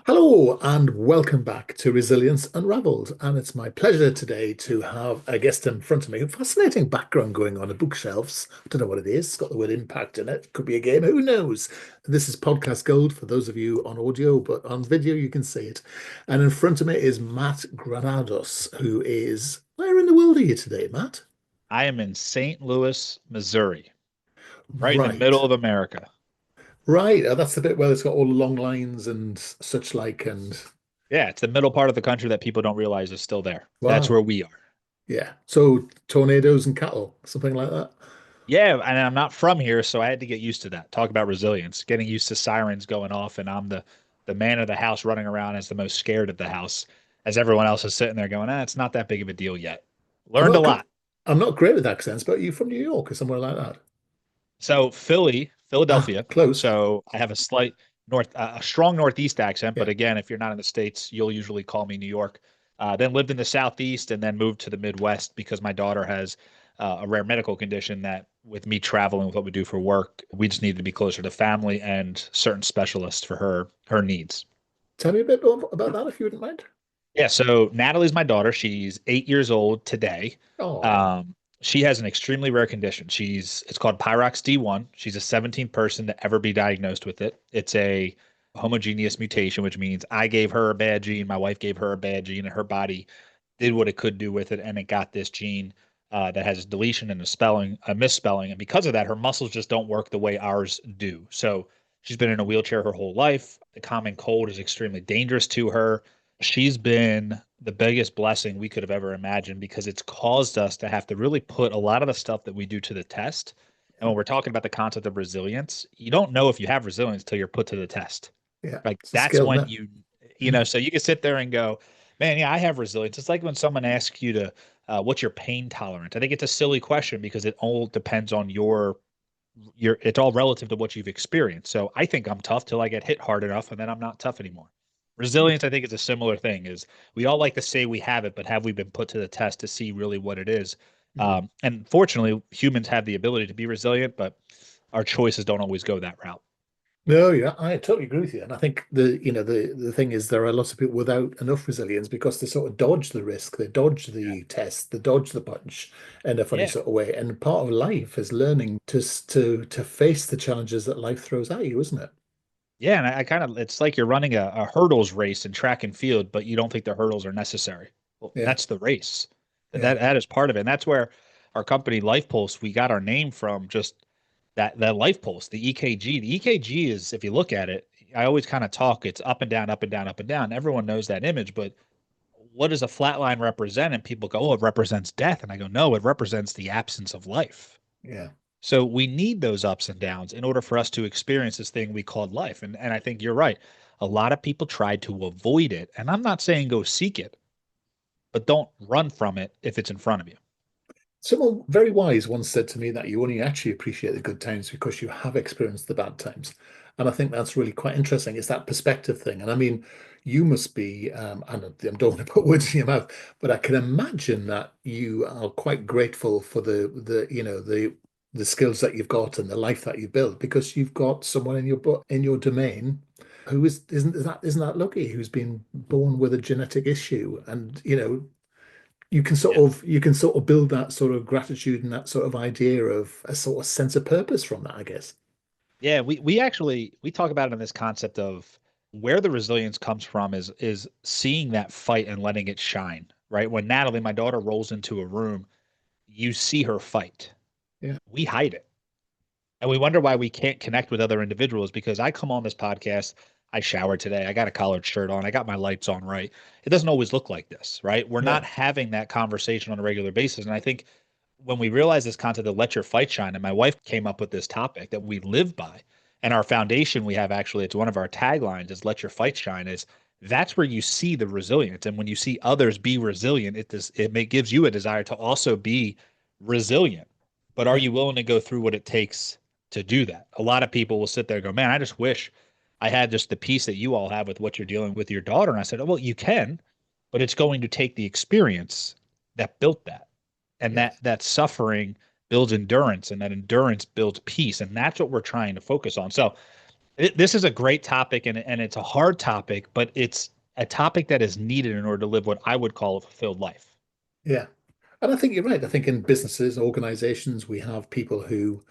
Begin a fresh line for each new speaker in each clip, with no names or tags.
Hello and welcome back to Resilience Unravelled. And it's my pleasure today to have a guest in front of me. A fascinating background going on, the bookshelves. I don't know what it is. It's got the word impact in it. Could be a game. Who knows? This is podcast gold for those of you on audio, but on video you can see it. And in front of me is Matt Granados, who is, where in the world are you today, Matt?
I am in St. Louis, Missouri, right in the middle
Right.
of America.
Right. That's the bit where it's got all the long lines and such like. And
Yeah, it's the middle part of the country that people don't realize is still there. That's where
wow.
we are.
Yeah. So tornadoes and cattle, something like that.
Yeah, and I'm not from here, so I had to get used to that. Talk about resilience, getting used to sirens going off, and I'm the man of the house running around as the most scared of the house, as everyone else is sitting there going, it's not that big of a deal yet.
I'm
Learned a
not gr-
lot.
I'm not great with accents, but are you from New York or somewhere like that?
So
Ah,
Philadelphia.
close.
So I have a slight a strong Northeast accent. But
Yeah.
again, if you're not in the States, you'll usually call me New York. Then lived in the Southeast and then moved to the Midwest because my daughter has a rare medical condition that with me traveling with what we do for work, we just needed to be closer to family and certain specialists for her needs.
Tell me a bit more about that if you wouldn't mind.
Yeah, so Natalie's my daughter. She's 8 years old today.
Oh,
Um, she has an extremely rare condition. It's called Pyrox D1. She's a 17th person to ever be diagnosed with it. It's a homogeneous mutation, which means I gave her a bad gene, my wife gave her a bad gene, and her body did what it could do with it, and it got this gene that has a deletion and a misspelling, and because of that, her muscles just don't work the way ours do. So she's been in a wheelchair her whole life. The common cold is extremely dangerous to her. She's been the biggest blessing we could have ever imagined because it's caused us to have to really put a lot of the stuff that we do to the test. And when we're talking about the concept of resilience, you don't know if you have resilience till you're put to the test.
yeah.
Like
It's a
that's
skill,
when
isn't it?
so you can sit there and go, man, yeah, I have resilience. It's like when someone asks you what's your pain tolerance? I think it's a silly question because it all depends on it's all relative to what you've experienced. So I think I'm tough till I get hit hard enough and then I'm not tough anymore. Resilience, I think, is a similar thing. Is we all like to say we have it, but have we been put to the test to see really what it is?
Mm.
And fortunately, humans have the ability to be resilient, but our choices don't always go that route.
No, yeah, I totally agree with you. And I think the thing is there are lots of people without enough resilience because they sort of dodge the risk, they dodge
Yeah.
the test, they dodge the punch in a funny
Yeah.
sort of way. And part of life is learning to face the challenges that life throws at you, isn't it?
Yeah. And I kind of, it's like you're running a hurdles race in track and field, but you don't think the hurdles are necessary. Well,
Yeah,
that's the race.
yeah.
That is part of it. And that's where our company Life Pulse, we got our name from just that life pulse, the EKG. The EKG is, if you look at it, I always kind of talk, it's up and down, up and down, up and down. Everyone knows that image, but what does a flat line represent? And people go, oh, it represents death. And I go, no, it represents the absence of life.
Yeah.
So we need those ups and downs in order for us to experience this thing we called life. And I think you're right. A lot of people try to avoid it. And I'm not saying go seek it, but don't run from it if it's in front of you.
Someone very wise once said to me that you only actually appreciate the good times because you have experienced the bad times. And I think that's really quite interesting. It's that perspective thing. And I mean, you must be, I don't want to put words in your mouth, but I can imagine that you are quite grateful for the skills that you've got and the life that you built because you've got someone in in your domain who isn't that lucky, who's been born with a genetic issue. And
Yeah.
you can sort of build that sort of gratitude and that sort of idea of a sort of sense of purpose from that, I guess.
Yeah, we actually we talk about it in this concept of where the resilience comes from is seeing that fight and letting it shine, right? When Natalie, my daughter, rolls into a room, you see her fight.
Yeah.
We hide it. And we wonder why we can't connect with other individuals because I come on this podcast, I showered today, I got a collared shirt on, I got my lights on right. It doesn't always look like this, right? We're not
No.
having that conversation on a regular basis. And I think when we realize this concept of let your fight shine, and my wife came up with this topic that we live by, and our foundation we have actually, it's one of our taglines is let your fight shine, is that's where you see the resilience. And when you see others be resilient, gives you a desire to also be resilient. But are
Yeah.
you willing to go through what it takes to do that? A lot of people will sit there and go, man, I just wish I had just the peace that you all have with what you're dealing with your daughter. And I said, oh, well, you can, but it's going to take the experience that built that, and
Yes.
that suffering builds endurance, and that endurance builds peace, and that's what we're trying to focus on. So This is a great topic, and it's a hard topic, but it's a topic that is needed in order to live what I would call a fulfilled life.
Yeah. And I think you're right. I think in businesses, organizations, we have people who,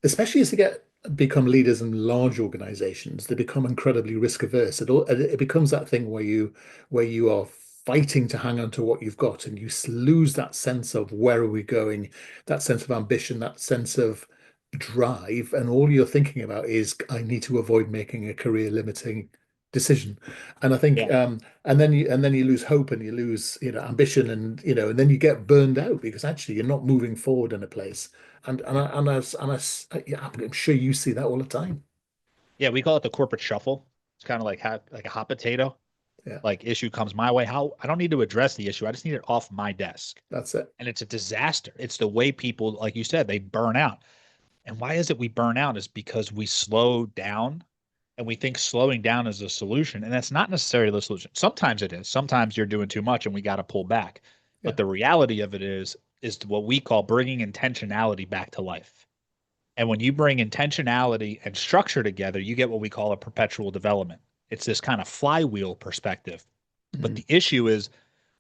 especially as they become leaders in large organizations, they become incredibly risk averse. It becomes that thing where you are fighting to hang on to what you've got, and you lose that sense of where are we going, that sense of ambition, that sense of drive, and all you're thinking about is I need to avoid making a career limiting decision. And I think
Yeah.
and then you lose hope and you lose, ambition, and and then you get burned out because actually you're not moving forward in a place. Yeah, I'm sure you see that all the time.
Yeah, we call it the corporate shuffle. It's kind of like a hot potato.
Yeah,
Like issue comes my way. How I don't need to address the issue. I just need it off my desk.
that's it.
And it's a disaster. It's the way people, like you said, they burn out. And why is it we burn out? Is because we slow down and we think slowing down is a solution. And that's not necessarily the solution. Sometimes it is. Sometimes you're doing too much and we got to pull back.
Yeah.
But the reality of it is what we call bringing intentionality back to life. And when you bring intentionality and structure together, you get what we call a perpetual development. It's this kind of flywheel perspective. But
Mm,
the issue is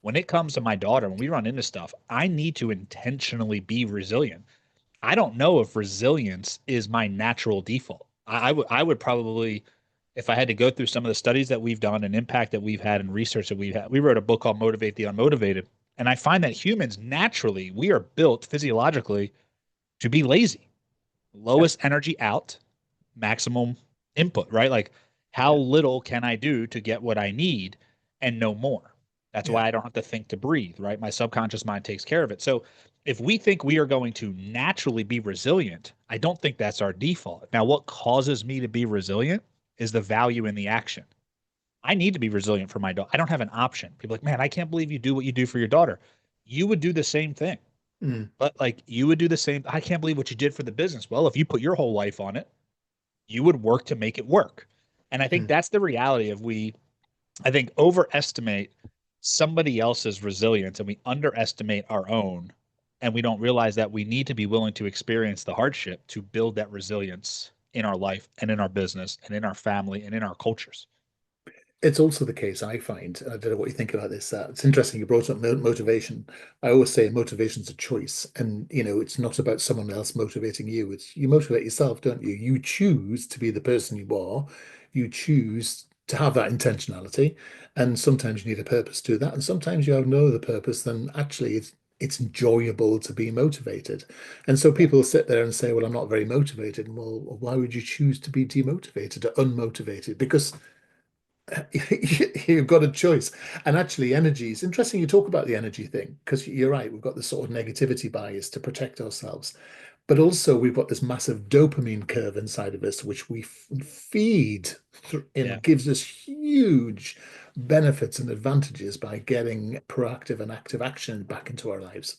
when it comes to my daughter, when we run into stuff, I need to intentionally be resilient. I don't know if resilience is my natural default. I would probably, if I had to go through some of the studies that we've done and impact that we've had and research that we've had, we wrote a book called Motivate the Unmotivated. And I find that humans naturally, we are built physiologically to be lazy,
yeah,
lowest energy out, maximum input, right? Like how
yeah,
little can I do to get what I need and no more? That's
yeah.
why I don't have to think to breathe, right? My subconscious mind takes care of it. So if we think we are going to naturally be resilient, I don't think that's our default. Now, what causes me to be resilient is the value in the action. I need to be resilient for my daughter. I don't have an option. People are like, man, I can't believe you do what you do for your daughter. You would do the same thing.
Mm,
But like you would do the same. I can't believe what you did for the business. Well, if you put your whole life on it, you would work to make it work. And I think
mm.
that's the reality of I think, overestimate somebody else's resilience and we underestimate our own. And we don't realize that we need to be willing to experience the hardship to build that resilience in our life and in our business and in our family and in our cultures.
It's also the case, I find, and I don't know what you think about this. It's interesting you brought up motivation. I always say motivation's a choice, and it's not about someone else motivating you. It's you motivate yourself, don't you? You choose to be the person you are. You choose to have that intentionality, and sometimes you need a purpose to that, and sometimes you have no other purpose than actually it's enjoyable to be motivated. And so
Yeah.
people sit there and say, "Well, I'm not very motivated." Well, why would you choose to be demotivated or unmotivated? Because you've got a choice. And actually, energy is interesting. You talk about the energy thing because you're right. We've got this sort of negativity bias to protect ourselves, but also we've got this massive dopamine curve inside of us, which we feed
Yeah.
and gives us huge benefits and advantages by getting proactive and active action back into our lives.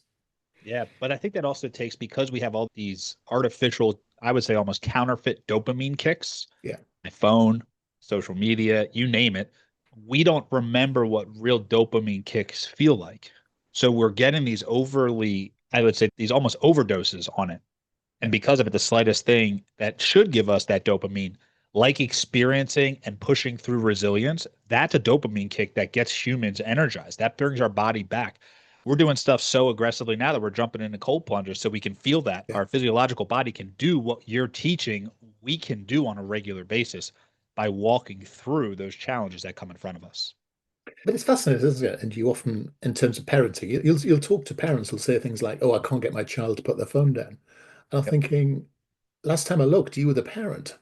Yeah. But I think that also takes because we have all these artificial, I would say almost counterfeit dopamine kicks,
Yeah,
my phone, social media, you name it. We don't remember what real dopamine kicks feel like. So we're getting these overly, I would say, these almost overdoses on it. And
yeah,
because of it, the slightest thing that should give us that dopamine, like experiencing and pushing through resilience, that's a dopamine kick that gets humans energized. That brings our body back. We're doing stuff so aggressively now that we're jumping into cold plungers so we can feel that
yeah.
our physiological body can do what you're teaching we can do on a regular basis by walking through those challenges that come in front of us.
But it's fascinating, isn't it? And you often, in terms of parenting, you'll talk to parents who'll say things like, "Oh, I can't get my child to put their phone down." And I'm
Yep.
thinking, last time I looked, you were the parent.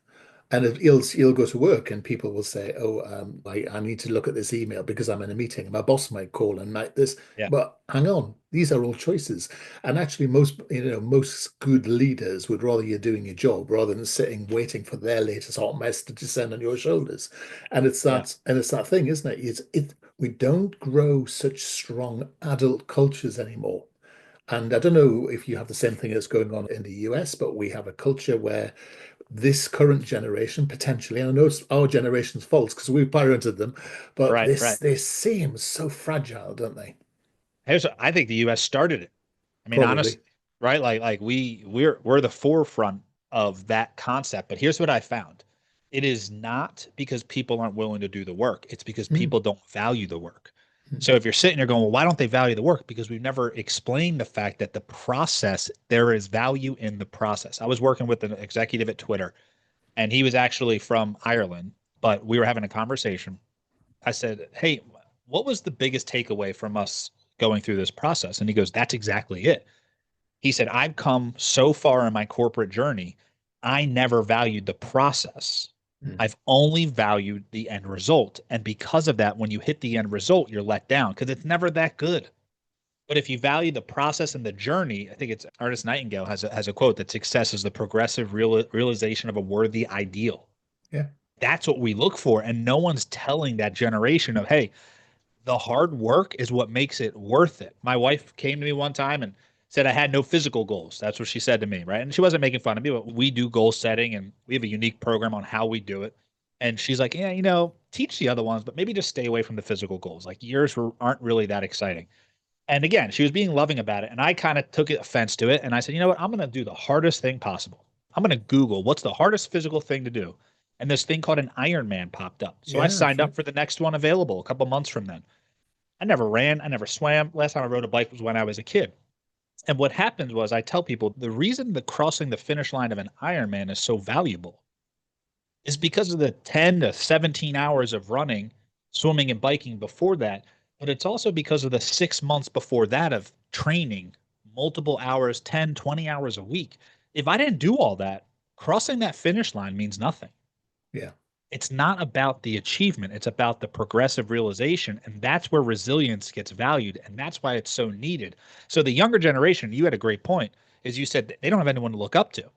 And he'll go to work and people will say, "Oh, I need to look at this email because I'm in a meeting. My boss might call and might this."
Yeah.
But hang on, these are all choices. And actually, most good leaders would rather you're doing your job rather than sitting waiting for their latest hot mess to descend on your shoulders.
Yeah.
And it's that thing, isn't it? We don't grow such strong adult cultures anymore. And I don't know if you have the same thing that's going on in the US, but we have a culture where this current generation potentially, and I know it's our generation's fault because we parented them, but
Right.
this
Right.
they seem so fragile, don't they?
I think the U.S. started it. I mean,
Probably.
honestly, right? Like we're the forefront of that concept. But here's what I found. It is not because people aren't willing to do the work. It's because
Mm,
people don't value the work.
mm,
So if you're sitting there going, well, why don't they value the work? Because we've never explained the fact that the process, there is value in the process. I was working with an executive at Twitter, and he was actually from Ireland, but we were having a conversation. I said, hey, what was the biggest takeaway from us going through this process? And he goes, that's exactly it. He said, I've come so far in my corporate journey, I never valued the process.
mm.
I've only valued the end result. And because of that, when you hit the end result, you're let down because it's never that good. But if you value the process and the journey, I think it's Ernest Nightingale has a quote that success is the progressive realization of a worthy ideal.
Yeah.
That's what we look for. And no one's telling that generation of, hey, the hard work is what makes it worth it. My wife came to me one time and said I had no physical goals. That's what she said to me, right? And she wasn't making fun of me, but we do goal setting and we have a unique program on how we do it. And she's like, yeah, teach the other ones, but maybe just stay away from the physical goals. Like aren't really that exciting. And again, she was being loving about it. And I kind of took offense to it. And I said, you know what? I'm going to do the hardest thing possible. I'm going to Google what's the hardest physical thing to do. And this thing called an Ironman popped up. So I
Yeah,
signed
that's
up
right.
for the next one available a couple months from then. I never ran. I never swam. Last time I rode a bike was when I was a kid. And what happens was I tell people the reason the crossing the finish line of an Ironman is so valuable is because of the 10 to 17 hours of running, swimming, and biking before that. But it's also because of the 6 months before that of training, multiple hours, 10, 20 hours a week. If I didn't do all that, crossing that finish line means nothing.
Yeah.
It's not about the achievement, it's about the progressive realization. And that's where resilience gets valued. And that's why it's so needed. So, the younger generation, you had a great point, is you said they don't have anyone to look up to.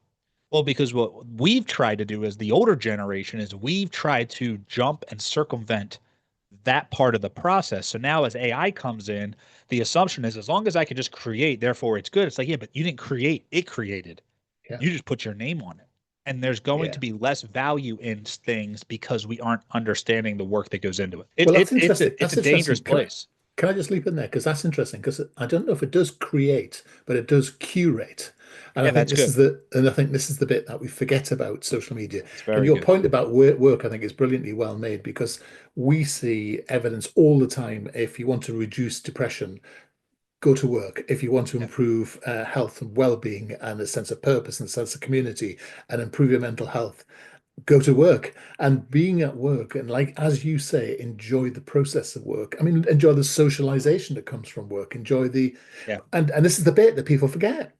Well, because what we've tried to do as the older generation is we've tried to jump and circumvent that part of the process. So now as AI comes in, the assumption is as long as I can just create, therefore it's good. It's like, yeah, but you didn't create, it created.
Yeah.
You just put your name on it. And there's going to
Yeah.
be less value in things because we aren't understanding the work that goes into it. It,
Well,
it
that's
it's
interesting.
a it's
That's
a dangerous
interesting.
place.
Can I just leap in there? Because that's interesting. Because I don't know if it does create, but it does curate. And I
Yeah,
think
that's
this
good.
is the bit that we forget about social media.
It's
And
very
your
good.
point about work, I think, is brilliantly well made because we see evidence all the time. If you want to reduce depression, go to work. If you want to
Yeah,
improve health and well-being and a sense of purpose and a sense of community and improve your mental health, go to work. And being at work and, like as you say, enjoy the process of work. I mean, enjoy the socialization that comes from work. Enjoy the
yeah,
and this is the bit that people forget.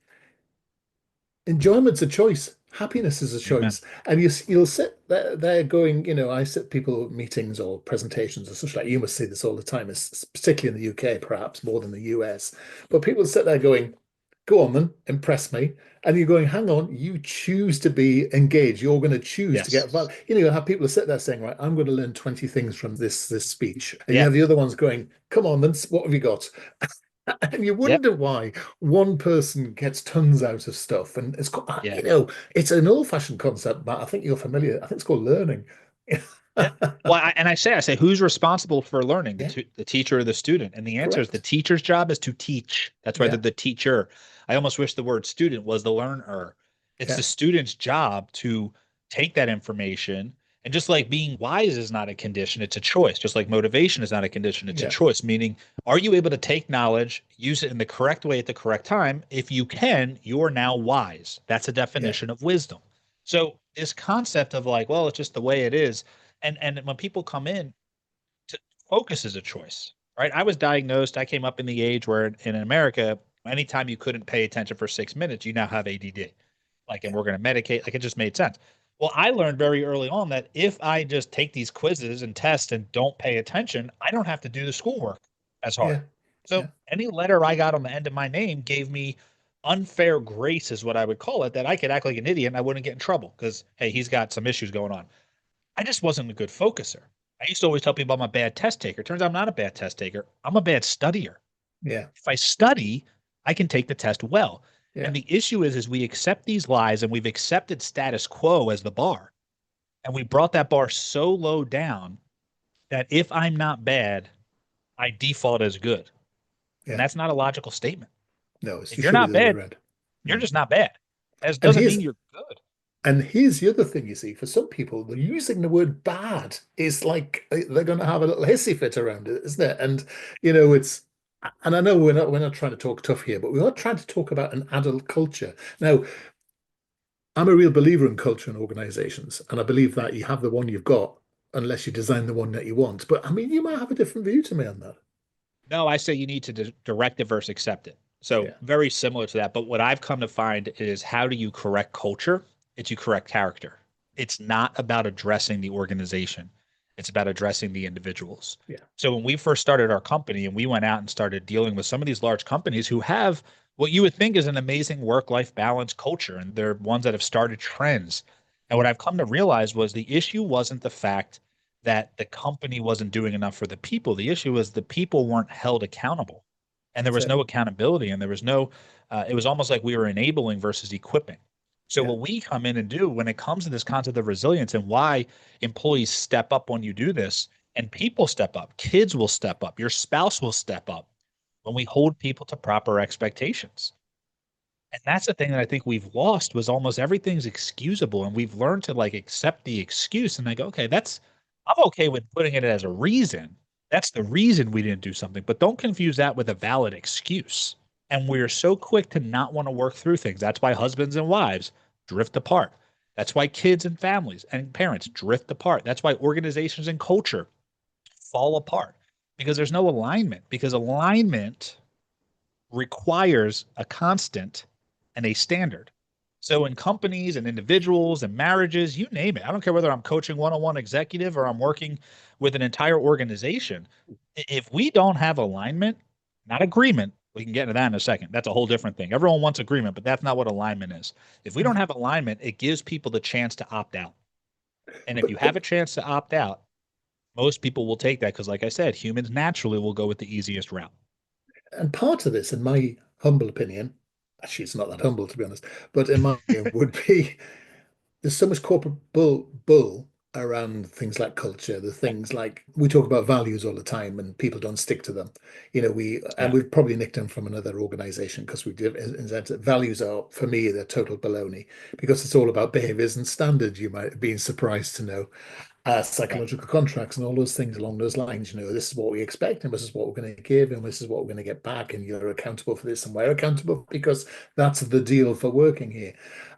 Enjoyment's a choice. Happiness is a
amen.
choice. And you'll sit there going, I sit people meetings or presentations or such like. You must see this all the time, particularly in the UK, perhaps more than the US. But people sit there going, go on then, impress me. And you're going, hang on, you choose to be engaged. You're going to choose to get
Yes.
value. You'll have people sit there saying, right, I'm going to learn 20 things from this speech. And you
Yeah,
have the other ones going, come on then, what have you got? And you
yeah,
wonder why one person gets tons out of stuff. And
yeah.
it's an old-fashioned concept, but I think you're familiar. I think it's called learning.
Yeah. Well, I say, who's responsible for learning,
Yeah,
the teacher or the student? And the answer is the
correct.
teacher's job is to teach. That's why they're
Yeah,
the teacher. I almost wish the word student was the learner. It's the
yeah,
student's job to take that information. And just like being wise is not a condition, it's a choice. Just like motivation is not a condition, it's a
yeah,
choice. Meaning, are you able to take knowledge, use it in the correct way at the correct time? If you can, you're now wise. That's a
yeah,
definition of wisdom. So this concept of like, well, it's just the way it is, and when people come in, to focus is a choice, right? I was diagnosed. I came up in the age where in America, anytime you couldn't pay attention for 6 minutes, you now have ADD. Like, and
yeah,
we're going to medicate. Like, it just made sense. Well, I learned very early on that if I just take these quizzes and tests and don't pay attention, I don't have to do the schoolwork as hard.
yeah,
So
yeah,
any letter I got on the end of my name gave me unfair grace, is what I would call it, that I could act like an idiot and I wouldn't get in trouble because, hey, he's got some issues going on. I just wasn't a good focuser. I used to always tell people I'm a bad test taker. Turns out I'm not a bad test taker. I'm a bad studier.
yeah,
If I study, I can take the test well.
yeah,
And the issue is we accept these lies and we've accepted status quo as the bar. And we brought that bar so low down that if I'm not bad, I default as good. And
yeah.
that's not a logical statement.
No, you
If you're
should be
not
the other way
bad,
around.
you're
Mm.
just not bad. That
And
doesn't mean you're good.
And here's the other thing you see, for some people, the using the word bad is like they're going to have a little hissy fit around it, isn't it? And it's, and I know we're not trying to talk tough here, but we are trying to talk about an adult culture. Now, I'm a real believer in culture and organizations, and I believe that you have the one you've got unless you design the one that you want. But I mean, you might have a different view to me on that.
No, I say you need to direct it versus accept it. So
Yeah,
very similar to that. But what I've come to find is how do you correct culture? It's you correct character. It's not about addressing the organization. It's about addressing the individuals.
yeah,
So when we first started our company and we went out and started dealing with some of these large companies who have what you would think is an amazing work-life balance culture, and they're ones that have started trends. And what I've come to realize was the issue wasn't the fact that the company wasn't doing enough for the people. The issue was the people weren't held accountable, and there
that's
was
it.
no accountability, and there was no. It was almost like we were enabling versus equipping. So
Yeah.
what we come in and do when it comes to this concept of resilience and why employees step up when you do this, and people step up, kids will step up, your spouse will step up when we hold people to proper expectations. And that's the thing that I think we've lost was almost everything's excusable. And we've learned to like accept the excuse and I go, okay, I'm okay with putting it as a reason. That's the reason we didn't do something. But don't confuse that with a valid excuse. And we're so quick to not want to work through things. That's why husbands and wives drift apart. That's why kids and families and parents drift apart. That's why organizations and culture fall apart because there's no alignment. Because alignment requires a constant and a standard. So in companies and individuals and marriages, you name it. I don't care whether I'm coaching one-on-one executive or I'm working with an entire organization. If we don't have alignment, not agreement, we can get into that in a second. That's a whole different thing. Everyone wants agreement, but that's not what alignment is. If we don't have alignment, it gives people the chance to opt out. And if you
But
have a chance to opt out, most people will take that because, like I said, humans naturally will go with the easiest route.
and part of this, in my humble opinion, actually it's not that humble to be honest, but in my opinion, would be there's so much corporate bull around things like culture, the things like we talk about values all the time and people don't stick to them.
Yeah.
We've probably nicked them from another organization because we did values are for me they're total baloney because it's all about behaviors and standards. You might have been surprised to know
Right.
psychological contracts and all those things along those lines. This is what we expect, and this is what we're going to give, and this is what we're going to get back, and you're accountable for this, and we're accountable because that's the deal for working here.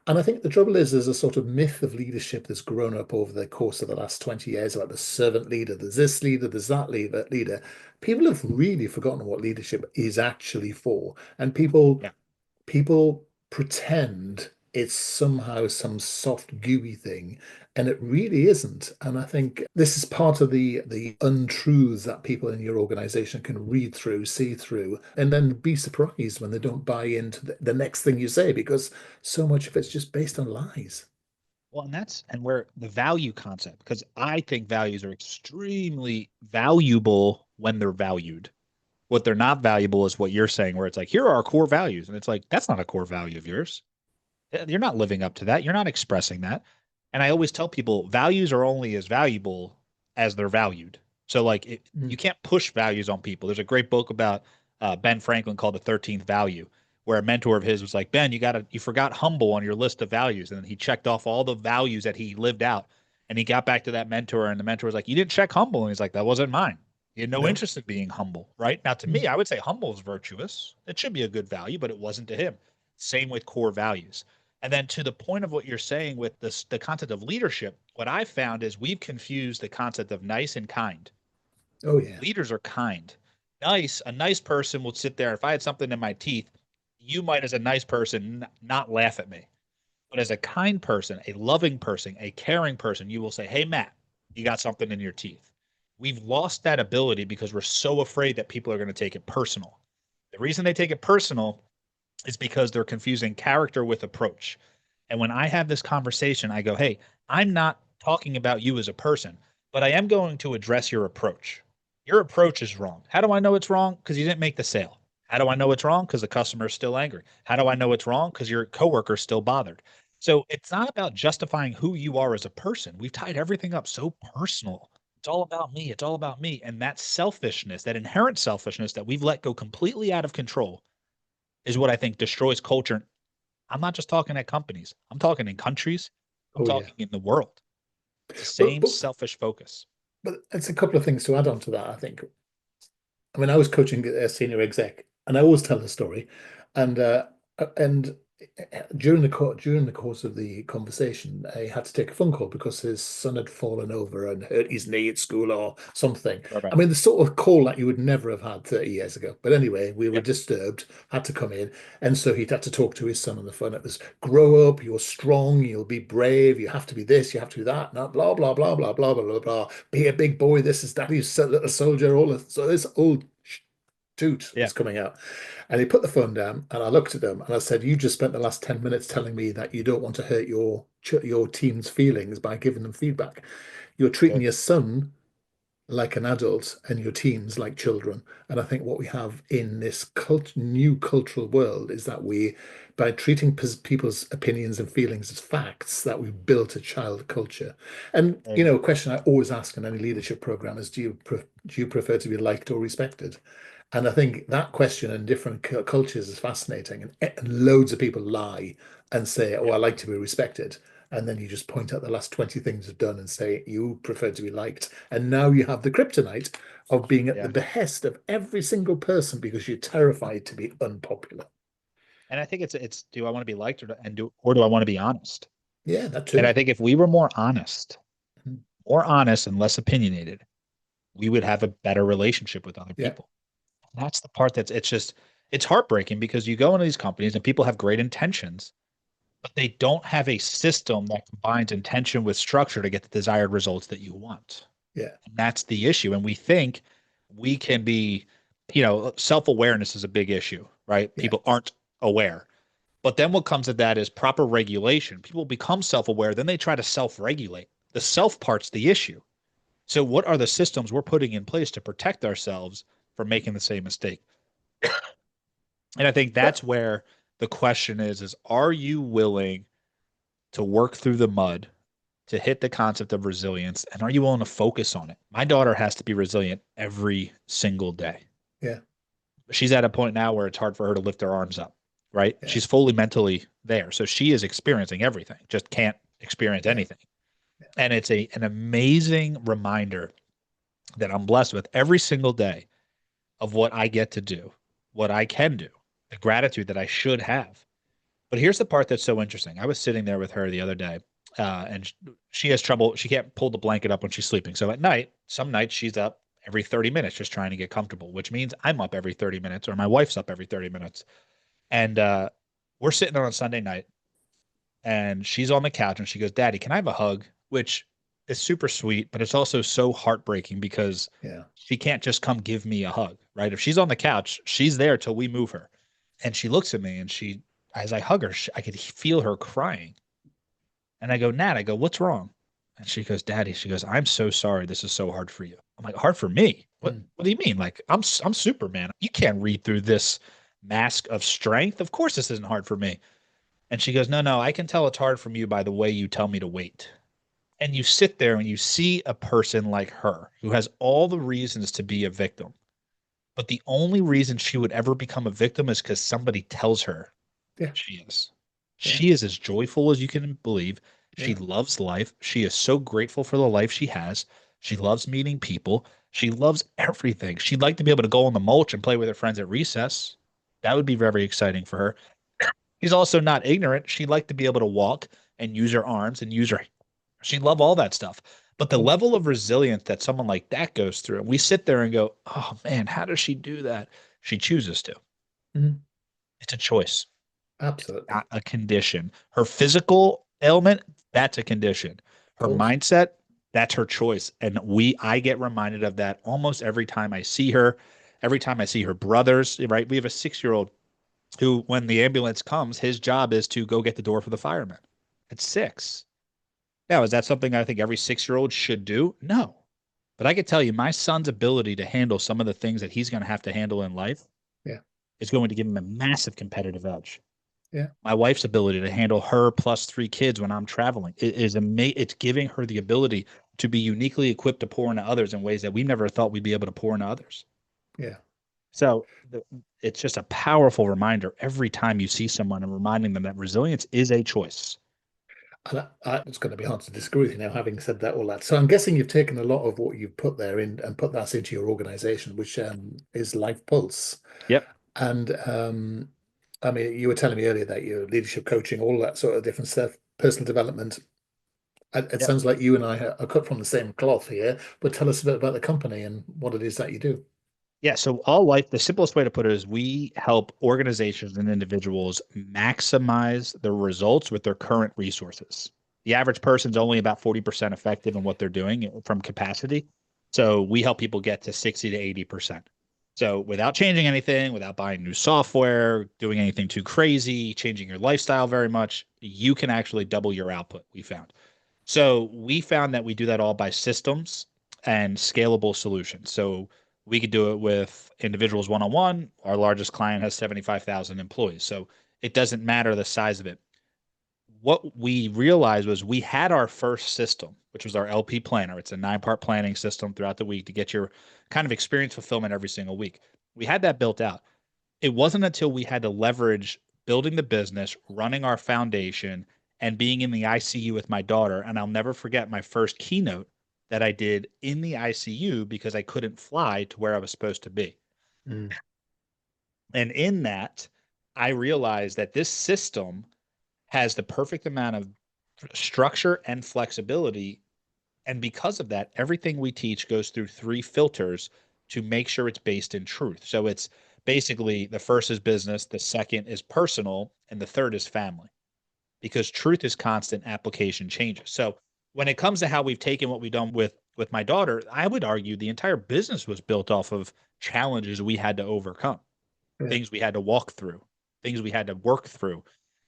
And I think the trouble is, there's a sort of myth of leadership that's grown up over the course of the last 20 years about the servant leader. There's this leader, there's that leader. People have really forgotten what leadership is actually for. And people
Yeah.
people pretend it's somehow some soft, gooey thing, and it really isn't. And I think this is part of the untruths that people in your organization can read through, see through, and then be surprised when they don't buy into the next thing you say, because so much of it's just based on lies.
Well, and where the value concept, because I think values are extremely valuable when they're valued. What they're not valuable is what you're saying, where it's like, here are our core values. And it's like, that's not a core value of yours. You're not living up to that. You're not expressing that. And I always tell people values are only as valuable as they're valued. So like
Mm.
you can't push values on people. There's a great book about Ben Franklin called The 13th Value, where a mentor of his was like, Ben, you forgot humble on your list of values. And then he checked off all the values that he lived out. And he got back to that mentor, and the mentor was like, you didn't check humble. And he's like, that wasn't mine. He had no
No.
interest in being humble, right? Now, to
Mm.
me, I would say humble is virtuous. It should be a good value, but it wasn't to him. Same with core values. And then to the point of what you're saying with this, the concept of leadership, what I've found is we've confused the concept of nice and kind.
Oh yeah.
Leaders are kind. A nice person will sit there. If I had something in my teeth, you might, as a nice person, not laugh at me. But as a kind person, a loving person, a caring person, you will say, hey, Matt, you got something in your teeth. We've lost that ability because we're so afraid that people are going to take it personal. The reason they take it personal is because they're confusing character with approach. And when I have this conversation, I go, hey, I'm not talking about you as a person, but I am going to address your approach. Your approach is wrong. How do I know it's wrong? Because you didn't make the sale. How do I know it's wrong? Because the customer is still angry. How do I know it's wrong? Because your coworker is still bothered. So it's not about justifying who you are as a person. We've tied everything up so personal. It's all about me. It's all about me. And that selfishness, that inherent selfishness that we've let go completely out of control is what I think destroys culture. I'm not just talking at companies. I'm talking in countries. I'm
Oh yeah.
talking in the world. It's the
But
same
but
selfish focus.
but it's a couple of things to add on to that, I think. I mean, I was coaching a senior exec, and I always tell the story, and and during the course of the conversation, I had to take a phone call because his son had fallen over and hurt his knee at school or something.
Right.
I mean, the sort of call that you would never have had 30 years ago. But anyway, we were
Yep.
disturbed, had to come in, and so he'd had to talk to his son on the phone. It was, grow up, you're strong, you'll be brave, you have to be this, you have to do that, blah blah blah blah blah blah blah blah. Be a big boy. This is daddy's little soldier. All of, so this old toot
Yeah.
was coming out. And he put the phone down and I looked at him and I said, you just spent the last 10 minutes telling me that you don't want to hurt your team's feelings by giving them feedback. You're treating
Good.
your son like an adult and your teams like children. And I think what we have in this new cultural world is that we, by treating people's opinions and feelings as facts, that we've built a child culture. And
Amen.
a question I always ask in any leadership program is, do you prefer to be liked or respected? And I think that question in different cultures is fascinating. And loads of people lie and say, "Oh,
Yeah.
I like to be respected." And then you just point out the last 20 things you've done and say, you prefer to be liked. And now you have the kryptonite of being at the
Yeah.
behest of every single person because you're terrified to be unpopular.
And I think it's do I want to be liked or do I want to be honest?
Yeah, that
And I
too.
think if we were more honest and less opinionated, we would have a better relationship with other
Yeah,
people. And that's the part it's heartbreaking because you go into these companies and people have great intentions, but they don't have a system that combines intention with structure to get the desired results that you want.
yeah,
And that's the issue. And we think we can be, self awareness is a big issue, right?
yeah,
People aren't aware. But then what comes of that is proper regulation. People become self aware, then they try to self regulate. The self part's the issue. So, what are the systems we're putting in place to protect ourselves from making the same mistake? And I think
that,
that's where the question is are you willing to work through the mud to hit the concept of resilience? And are you willing to focus on it? My daughter has to be resilient every single day.
yeah,
She's at a point now where it's hard for her to lift her arms up, right?
yeah,
She's fully mentally there. So she is experiencing everything, just can't experience
yeah,
anything. And it's an amazing reminder that I'm blessed with every single day of what I get to do, what I can do, the gratitude that I should have. But here's the part that's so interesting. I was sitting there with her the other day, and she has trouble. She can't pull the blanket up when she's sleeping. So at night, some nights she's up every 30 minutes just trying to get comfortable, which means I'm up every 30 minutes or my wife's up every 30 minutes. And we're sitting on a Sunday night and she's on the couch and she goes, Daddy, can I have a hug? Which is super sweet, but it's also so heartbreaking because
yeah.
she can't just come give me a hug, right? If she's on the couch, she's there till we move her. And she looks at me and as I hug her, I could feel her crying. And I go, Nat, I go, what's wrong? And she goes, Daddy, she goes, I'm so sorry. This is so hard for you. I'm like, hard for me?
Mm,
What do you mean? Like, I'm Superman. You can't read through this mask of strength. Of course, this isn't hard for me. And she goes, no, I can tell it's hard from you by the way you tell me to wait. And you sit there and you see a person like her who has all the reasons to be a victim. But the only reason she would ever become a victim is because somebody tells her
yeah,
she is.
yeah,
She is as joyful as you can believe. She
yeah,
loves life. She is so grateful for the life she has. She loves meeting people. She loves everything. She'd like to be able to go on the mulch and play with her friends at recess. That would be very exciting for her. She's also not ignorant. She'd like to be able to walk and use her arms and use her. She'd love all that stuff. But
of
the
course.
level of resilience that someone like that goes through, and we sit there and go, oh man, how does she do that? She chooses to.
Mhm.
It's a choice,
Absolutely.
not a condition. Her physical ailment, that's a condition.
Of
Her
course.
mindset, that's her choice. And I get reminded of that almost every time I see her, every time I see her brothers, right? We have a 6 year old who, when the ambulance comes, his job is to go get the door for the fireman. At 6. Now, is that something I think every 6 year old should do? No. But I could tell you, my son's ability to handle some of the things that he's going to have to handle in life
Yeah,
is going to give him a massive competitive edge.
yeah,
My wife's ability to handle her plus 3 kids when I'm traveling is amazing. It's giving her the ability to be uniquely equipped to pour into others in ways that we never thought we'd be able to pour into others.
yeah.
So it's just a powerful reminder every time you see someone and reminding them that resilience is a choice.
And it's going to be hard to disagree with you now, having said that, all that. So I'm guessing you've taken a lot of what you've put there in and put that into your organization, which is Life Pulse.
Yep.
And I mean, you were telling me earlier that your leadership coaching, all that sort of different stuff, personal development. It
Yep.
sounds like you and I are cut from the same cloth here, but tell us a bit about the company and what it is that you do.
Yeah. So all life, the simplest way to put it is we help organizations and individuals maximize their results with their current resources. The average person's only about 40% effective in what they're doing from capacity. So we help people get to 60 to 80%. So without changing anything, without buying new software, doing anything too crazy, changing your lifestyle very much, you can actually double your output, we found. So we found that we do that all by systems and scalable solutions. So we could do it with individuals one on one. Our largest client has 75,000 employees. So it doesn't matter the size of it. What we realized was we had our first system, which was our LP planner. It's a 9-part planning system throughout the week to get your kind of experience fulfillment every single week. We had that built out. It wasn't until we had to leverage building the business, running our foundation, and being in the ICU with my daughter. And I'll never forget my first keynote that I did in the ICU because I couldn't fly to where I was supposed to be.
Mm,
And in that, I realized that this system has the perfect amount of structure and flexibility. And because of that, everything we teach goes through 3 filters to make sure it's based in truth. So it's basically the first is business, the second is personal, and the third is family because truth is constant, application changes. So when it comes to how we've taken what we've done with my daughter, I would argue the entire business was built off of challenges we had to overcome,
yeah.
things we had to walk through, things we had to work through.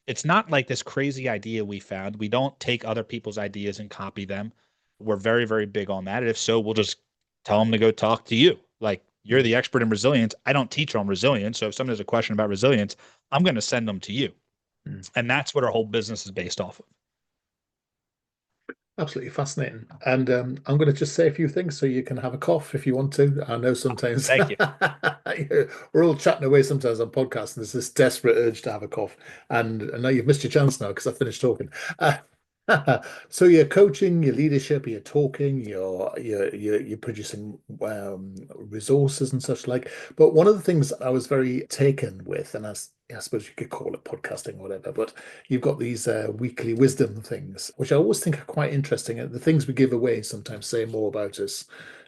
It's not like this crazy idea we found. We don't take other people's ideas and copy them. We're very, very big on that. And if so, we'll just tell them to go talk to you. Like you're
Mm,
the expert in resilience. I don't teach on resilience. So if someone has a question about resilience, I'm going to send them to you.
mm.
And that's what our whole business is based off of.
Absolutely fascinating. And I'm going to just say a few things so you can have a cough if you want to. I know sometimes
Thank you.
we're all chatting away sometimes on podcasts, and there's this desperate urge to have a cough. And I know you've missed your chance now because I finished talking. So you're coaching, your leadership, you're talking, you're producing resources and such like. But one of the things I was very taken with, and I suppose you could call it podcasting or whatever, but you've got these weekly wisdom things, which I always think are quite interesting. And the things we give away sometimes say more about us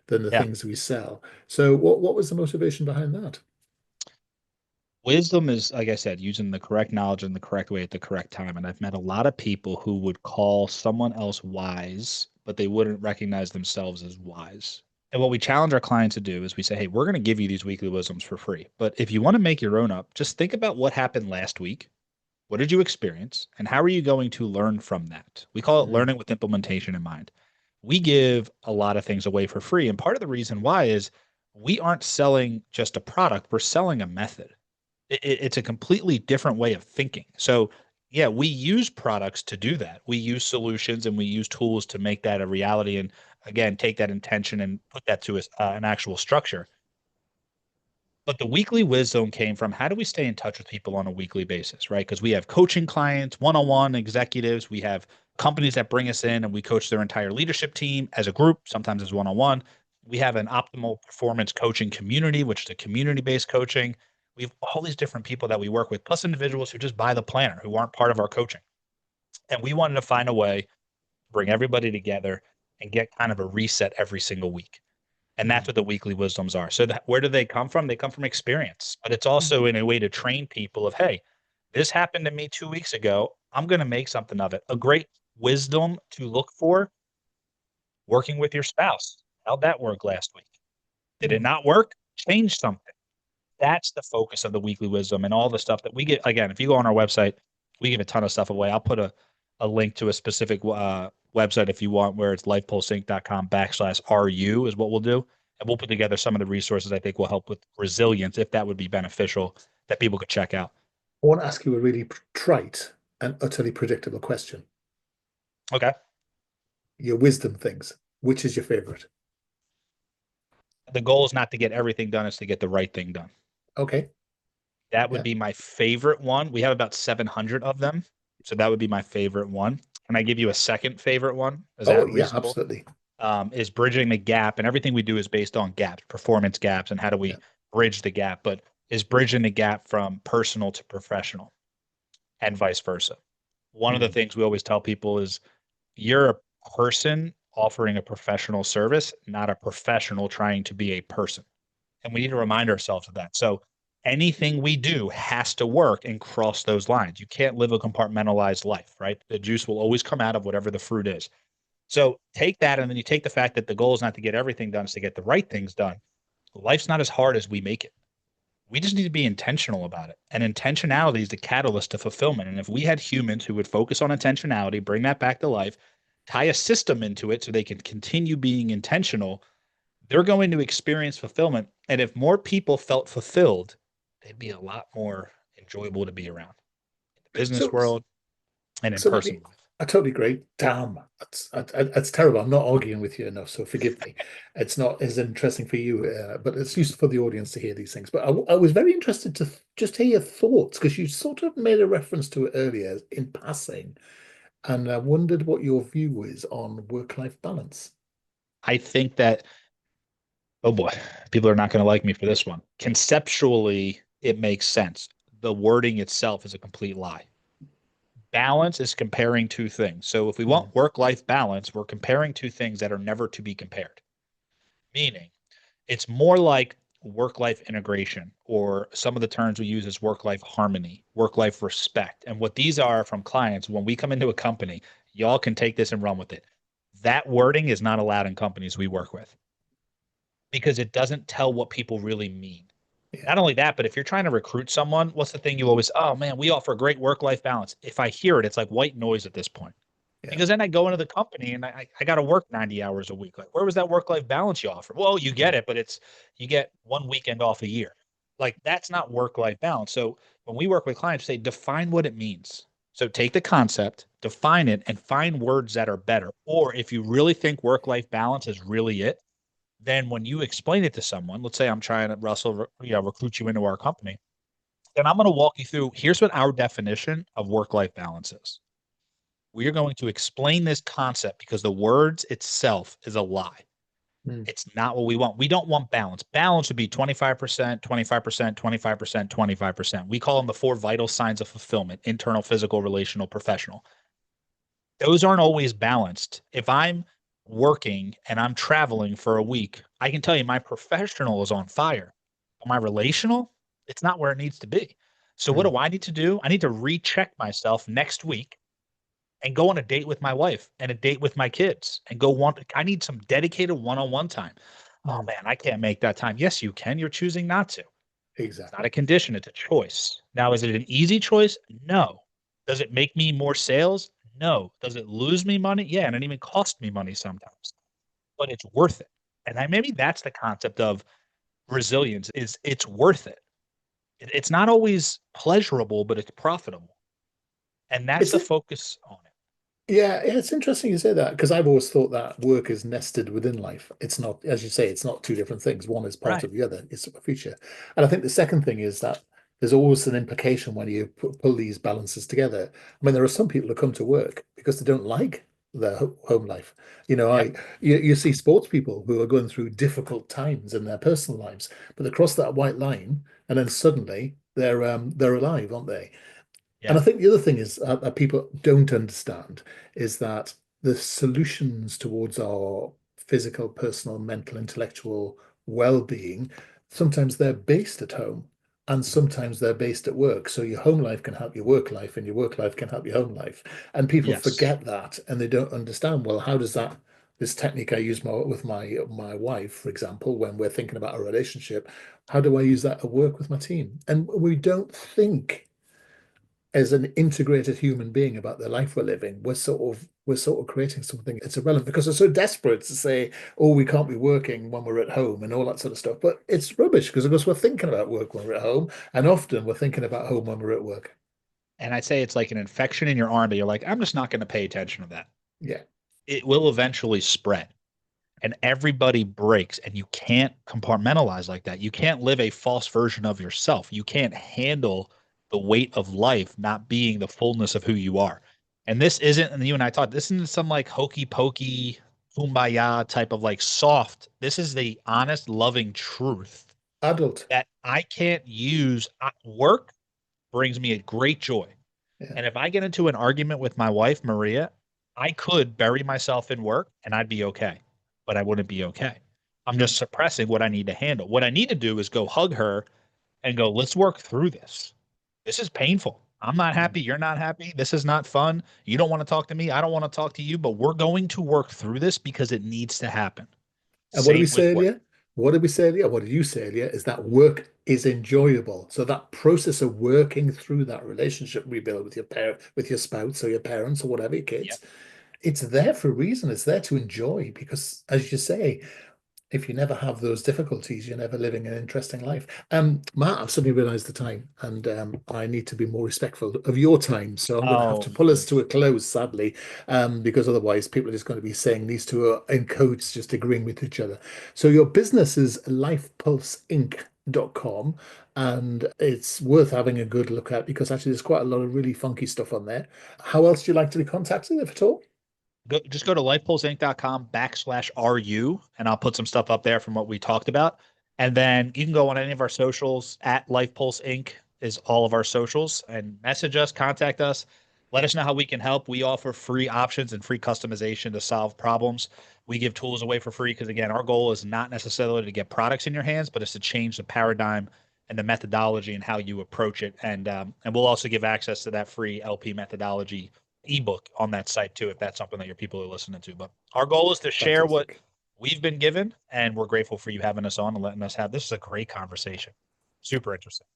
than the
Yeah.
things we sell. So what was the motivation behind that?
Wisdom is, like I said, using the correct knowledge in the correct way at the correct time. And I've met a lot of people who would call someone else wise, but they wouldn't recognize themselves as wise. And what we challenge our clients to do is we say, hey, we're going to give you these weekly wisdoms for free. But if you want to make your own up, just think about what happened last week. What did you experience? And how are you going to learn from that? We call it
Mm,
learning with implementation in mind. We give a lot of things away for free. And part of the reason why is we aren't selling just a product, we're selling a method. It's a completely different way of thinking. So, yeah, we use products to do that. We use solutions and we use tools to make that a reality. And again, take that intention and put that to an actual structure. But the weekly wisdom came from how do we stay in touch with people on a weekly basis, right? Because we have coaching clients, one on one executives, we have companies that bring us in and we coach their entire leadership team as a group, sometimes as one on one. We have an optimal performance coaching community, which is a community based coaching. We have all these different people that we work with, plus individuals who just buy the planner who aren't part of our coaching. And we wanted to find a way to bring everybody together and get kind of a reset every single week. And that's
mm,
what the weekly wisdoms are. So where do they come from? They come from experience, but it's
mm,
also in a way to train people of, hey, this happened to me 2 weeks ago. I'm going to make something of it. A great wisdom to look for: working with your spouse. How'd that work last week? Did it
mm.
not work? Change something. That's the focus of the weekly wisdom and all the stuff that we get. Again, if you go on our website, we give a ton of stuff away. I'll put a link to a specific website if you want, where it's lifepulseinc.com/RU is what we'll do. And we'll put together some of the resources I think will help with resilience, if that would be beneficial, that people could check out.
I want to ask you a really trite and utterly predictable question.
Okay.
Your wisdom things, which is your favorite?
The goal is not to get everything done, is to get the right thing done.
Okay.
That would
Yeah.
be my favorite one. We have about 700 of them. So that would be my favorite one. Can I give you a second favorite one? Is
Oh,
that
yeah,
reasonable?
absolutely.
Is bridging the gap, and everything we do is based on gaps, performance gaps, and how do
Yeah.
we bridge the gap? But is bridging the gap from personal to professional and vice versa. One of the
Mm.
things we always tell people is you're a person offering a professional service, not a professional trying to be a person. And we need to remind ourselves of that. So anything we do has to work and cross those lines. You can't live a compartmentalized life, right? The juice will always come out of whatever the fruit is. So take that, and then you take the fact that the goal is not to get everything done, it's to get the right things done. Life's not as hard as we make it. We just need to be intentional about it. And intentionality is the catalyst to fulfillment. And if we had humans who would focus on intentionality, bring that back to life, tie a system into it so they can continue being intentional, they're going to experience fulfillment. And if more people felt fulfilled, they'd be a lot more enjoyable to be around in the business
So,
world and in
so let me,
personal life.
I totally agree. Damn, that's terrible. I'm not arguing with you enough, so forgive me. It's not as interesting for you, but it's useful for the audience to hear these things. But I was very interested to just hear your thoughts because you sort of made a reference to it earlier in passing, and I wondered what your view is on work-life balance.
I think that, oh boy, people are not going to like me for this one. Conceptually, it makes sense. The wording itself is a complete lie. Balance is comparing two things. So if we
Mm,
want work-life balance, we're comparing two things that are never to be compared. Meaning, it's more like work-life integration, or some of the terms we use is work-life harmony, work-life respect. And what these are from clients, when we come into a company, y'all can take this and run with it. That wording is not allowed in companies we work with because it doesn't tell what people really mean.
yeah,
Not only that, but if you're trying to recruit someone, what's the thing you always, oh man, we offer great work-life balance. If I hear it, it's like white noise at this point.
yeah,
Because then I go into the company and I got to work 90 hours a week. Like, where was that work-life balance you offer? Well, you get
mm,
it, but it's you get one weekend off a year. Like, that's not work-life balance. So when we work with clients, say define what it means. So take the concept, define it, and find words that are better. Or if you really think work-life balance is really it, then when you explain it to someone, let's say I'm trying to recruit you into our company, then I'm going to walk you through. Here's what our definition of work-life balance is. We are going to explain this concept because the words itself is a lie.
mm,
It's not what we want. We don't want balance. Balance would be 25%, 25%, 25%, 25%. We call them the four vital signs of fulfillment: internal, physical, relational, professional. Those aren't always balanced. If I'm working and I'm traveling for a week, I can tell you my professional is on fire. But my relational, it's not where it needs to be. So what
mm.
do I need to do? I need to recheck myself next week and go on a date with my wife and a date with my kids and go want I need some dedicated one-on-one time. Oh
Mm.
man, I can't make that time. Yes, you can. You're choosing not to. It's not a
Exactly.
condition, it's a choice. Now, is it an easy choice? No. Does it make me more sales? No. Does it lose me money? Yeah, and it even cost me money sometimes. But it's worth it. And maybe that's the concept of resilience is it's worth it. It's not always pleasurable, but it's profitable. And that's
It's
the focus on it.
Yeah, it's interesting you say that because I've always thought that work is nested within life. It's not, as you say, it's not two different things. One is part
Right.
of the other. It's a feature. And I think the second thing is that there's always an implication when you pull these balances together. I mean, there are some people who come to work because they don't like their home life. You know,
Yep.
you see sports people who are going through difficult times in their personal lives, but they cross that white line and then suddenly they're alive, aren't they? And
Yeah.
I think the other thing is that people don't understand is that the solutions towards our physical, personal, mental, intellectual well-being, sometimes they're based at home and sometimes they're based at work. So your home life can help your work life and your work life can help your home life. And people
Yes.
forget that and they don't understand, well, how does that this technique I use with my wife, for example, when we're thinking about a relationship, how do I use that at work with my team? And we don't think as an integrated human being about the life we're living, we're sort of creating something that's irrelevant because we're so desperate to say, oh, we can't be working when we're at home and all that sort of stuff. But it's rubbish because of course we're thinking about work when we're at home, and often we're thinking about home when we're at work.
And I'd say it's like an infection in your arm that you're like, I'm just not going to pay attention to that.
Yeah.
It will eventually spread and everybody breaks, and you can't compartmentalize like that. You can't live a false version of yourself. You can't handle the weight of life not being the fullness of who you are. And this isn't, and you and I talked, this isn't some like hokey pokey, kumbaya type of like soft. This is the honest, loving truth
Adult.
that I can't use. Work brings me a great joy.
Yeah.
And if I get into an argument with my wife, Maria, I could bury myself in work and I'd be okay, but I wouldn't be okay. I'm just suppressing what I need to handle. What I need to do is go hug her and go, let's work through this. This is painful. I'm not happy. You're not happy. This is not fun. You don't want to talk to me. I don't want to talk to you, but we're going to work through this because it needs to happen.
And what did we
Same
say
with work.
earlier? What did we say earlier? What did you say earlier? Is that work is enjoyable. So that process of working through that relationship rebuild with your parent, with your spouse or your parents or whatever your
Yep.
kids, it's there for a reason. It's there to enjoy because, as you say, if you never have those difficulties, you're never living an interesting life. Matt, I've suddenly realized the time, and I need to be more respectful of your time. So I'm going to have
Oh,
to pull us to a close, sadly, because otherwise people are just going to be saying these two are in codes, just agreeing with each other. So your business is lifepulseinc.com, and it's worth having a good look at because actually there's quite a lot of really funky stuff on there. How else do you like to be contacted, if at all?
just go to lifepulseinc.com/RU and I'll put some stuff up there from what we talked about. And then you can go on any of our socials at Life Pulse Inc. is all of our socials and message us, contact us, let us know how we can help. We offer free options and free customization to solve problems. We give tools away for free because again, our goal is not necessarily to get products in your hands, but it's to change the paradigm and the methodology and how you approach it. And we'll also give access to that free LP methodology ebook on that site too, if that's something that your people are listening to. But our goal is to share what
Fantastic.
we've been given, and we're grateful for you having us on and letting us have this is a great conversation. Super interesting.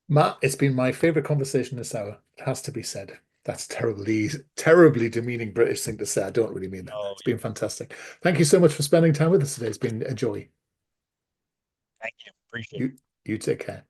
Matt, it's been my favorite conversation this hour. It has to be said. That's terribly, terribly demeaning British thing to say. I don't really mean that.
Oh,
It's been fantastic. Thank you so much for spending time with us today. It's been a joy.
thank you. Appreciate it.
You, you take care.